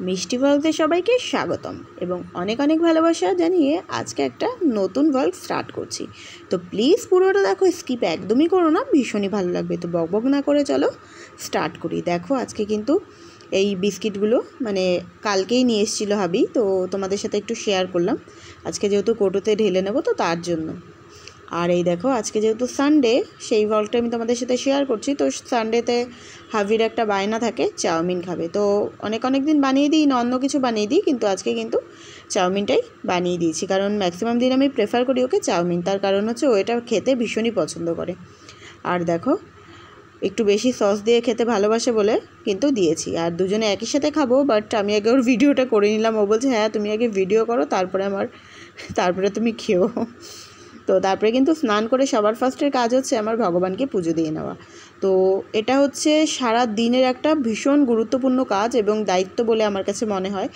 মিষ্টি ব্লগতে সবাইকে স্বাগতম এবং অনেক অনেক ভালোবাসা জানিয়ে আজকে একটা নতুন ব্লগ স্টার্ট করছি। তো প্লিজ পুরোটা দেখো, স্কিপ একদমই করো না, ভীষণই ভালো লাগবে। তো বকবক না করে চলো স্টার্ট করি। দেখো আজকে কিন্তু এই বিস্কিটগুলো মানে কালকেই নিয়ে এসেছিলো হাবি, তো তোমাদের সাথে একটু শেয়ার করলাম। আজকে যেহেতু কোটোতে ঢেলে নেবো তো তার জন্য। আর এই দেখো আজকে যেহেতু সানডে, সেই ব্লগটা আমি তোমাদের সাথে শেয়ার করছি। তো সানডেতে হাবির একটা বায়না থাকে চাউমিন খাবে, তো অনেক দিন বানিয়ে দিই না, অন্য কিছু বানিয়ে দিই, কিন্তু আজকে কিন্তু চাউমিনটাই বানিয়ে দিয়েছি। কারণ ম্যাক্সিমাম দিন আমি প্রেফার করি ওকে চাউমিন, তার কারণ হচ্ছে ও এটা খেতে ভীষণই পছন্দ করে। আর দেখো একটু বেশি সস দিয়ে খেতে ভালোবাসে বলে কিন্তু দিয়েছি। আর দুজনে একই সাথে খাবো, বাট আমি আগে ওর ভিডিওটা করে নিলাম। ও বলছে হ্যাঁ তুমি আগে ভিডিও করো, তারপরে তুমি খেও। তো তারপরে কিন্তু স্নান করে সবার ফার্স্টের কাজ হচ্ছে আমার ভগবানকে পুজো দিয়ে নেওয়া। তো এটা হচ্ছে সারা দিনের একটা ভীষণ গুরুত্বপূর্ণ কাজ এবং দায়িত্ব বলে আমার কাছে মনে হয়,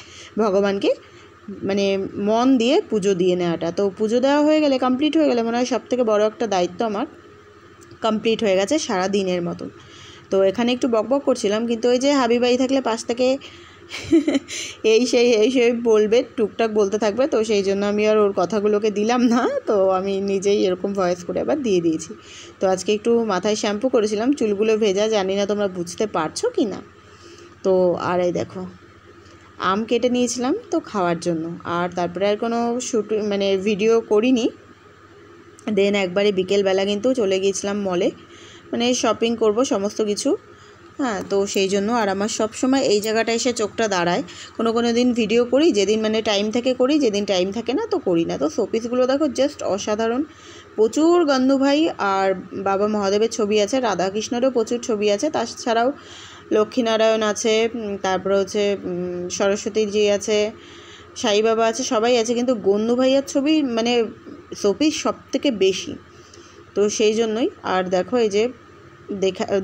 ভগবানকে মানে মন দিয়ে পুজো দিয়ে নেওয়াটা। তো পুজো দেওয়া হয়ে গেলে, কমপ্লিট হয়ে গেলে মনে হয় সবথেকে বড় একটা দায়িত্ব আমার কমপ্লিট হয়ে গেছে সারা দিনের মতন। তো এখানে একটু বকবক করছিলাম, কিন্তু ওই যে হাবিবাই থাকলে পাশ থেকে এই সেই বলবে, টুকটাক বলতে থাকবে, তো সেই জন্য আমি আর ওর কথাগুলোকে দিলাম না। তো আমি নিজেই এরকম ভয়েস করে আবার দিয়ে দিয়েছি। তো আজকে একটু মাথায় শ্যাম্পু করেছিলাম, চুলগুলো ভেজা, জানি না তোমরা বুঝতে পারছো কি না। তো আর এই দেখো আম কেটে নিয়েছিলাম তো খাওয়ার জন্য। আর তারপরে আর কোনো শ্যুট মানে ভিডিও করিনি। দেন একবারে বিকেলবেলা কিন্তু চলে গিয়েছিলাম মলে, মানে শপিং করব সমস্ত কিছু। হ্যাঁ, তো সেই জন্য আর আমার সব সময় এই জায়গাটায় এসে চোখটা দাঁড়ায়। কোনো দিন ভিডিও করি, যেদিন মানে টাইম থাকে করি, যেদিন টাইম থাকে না তো করি না। তো শোপিসগুলো দেখো জাস্ট অসাধারণ, প্রচুর গন্ধ ভাই। আর বাবা মহাদেবের ছবি আছে, রাধাকৃষ্ণেরও প্রচুর ছবি আছে, তাছাড়াও লক্ষ্মীনারায়ণ আছে, তারপরে হচ্ছে সরস্বতীজি আছে, সাই বাবা আছে, সবাই আছে, কিন্তু গন্ধ ভাইয়ার ছবি মানে শোপিস সব থেকে বেশি। তো সেই জন্যই। আর দেখো এই যে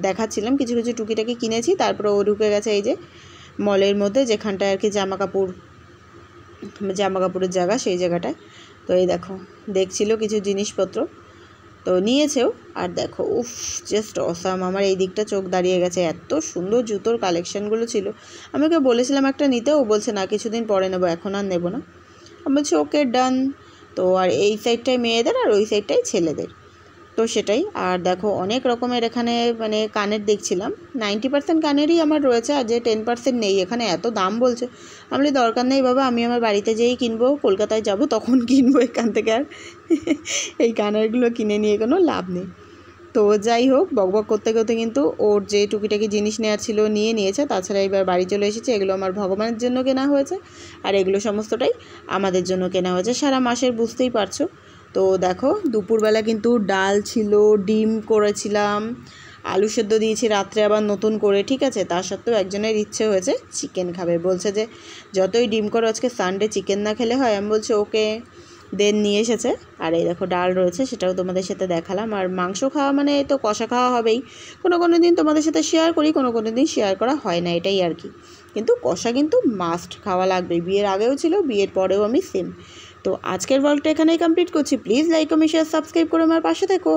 দেখাচ্ছিলাম কিছু টুকিটাকি কিনেছি। তারপরে ও ঢুকে গেছে এই যে মলের মধ্যে, যেখানটায় আর কি জামা কাপড়ের জায়গা, সেই জায়গাটায়। তো এই দেখো দেখছিল কিছু জিনিসপত্র, তো নিয়েছেও। আর দেখো উফ জাস্ট অসাম, আমার এই দিকটা চোখ দাঁড়িয়ে গেছে, এত সুন্দর জুতোর কালেকশানগুলো ছিল। আমি ওকে বলেছিলাম একটা নিতে, ও বলছে না কিছুদিন পরে নেবো, এখন আর নেবো না। আমি বলছি ওকে ডান। তো আর এই সাইডটাই মেয়েদের আর ওই সাইডটাই ছেলেদের, তো সেটাই। আর দেখো অনেক রকমের এখানে মানে কানের দেখছিলাম, 90% কানেরই আমার রয়েছে, আর যে 10% নেই। এখানে এত দাম বলছে, আমি দরকার নেই বাবা, আমি আমার বাড়িতে যেই কিনবো, কলকাতায় যাব তখন কিনবো, এখান থেকে আর এই কানেরগুলো কিনে নিয়ে কোনো লাভ নেই। তো যাই হোক, বকবক করতে করতে কিন্তু ওর যে টুকিটাকি জিনিস নেওয়ার ছিল নিয়েছে। তাছাড়া এবার বাড়ি চলে এসেছে। এগুলো আমার ভগবানের জন্য কেনা হয়েছে, আর এগুলো সমস্তটাই আমাদের জন্য কেনা হয়েছে সারা মাসের, বুঝতেই পারছো। তো দেখো দুপুরবেলা কিন্তু ডাল ছিল, ডিম করেছিলাম, আলু সেদ্ধ দিয়েছি রাত্রে আবার নতুন করে, ঠিক আছে। তা সত্ত্বেও একজনের ইচ্ছে হয়েছে চিকেন খাবে, বলছে যে যতই ডিম করো আজকে সানডে চিকেন না খেলে হয়। আমি বলছি ওকে, দেন নিয়ে এসেছে। আর এই দেখো ডাল রয়েছে, সেটাও তোমাদের সাথে দেখালাম। আর মাংস খাওয়া মানে তো কষা খাওয়া হবেই, কোনো দিন তোমাদের সাথে শেয়ার করি, কোনো দিন শেয়ার করা হয় না, এটাই আর কি। কিন্তু কষা কিন্তু মাস্ট খাওয়া লাগবে, বিয়ের আগেও ছিল, বিয়ের পরেও আমি সেম। তো আজকের ব্লগটা এখানেই কমপ্লিট করছি। Please like, comment, share, subscribe করে আমার পাশে থেকো।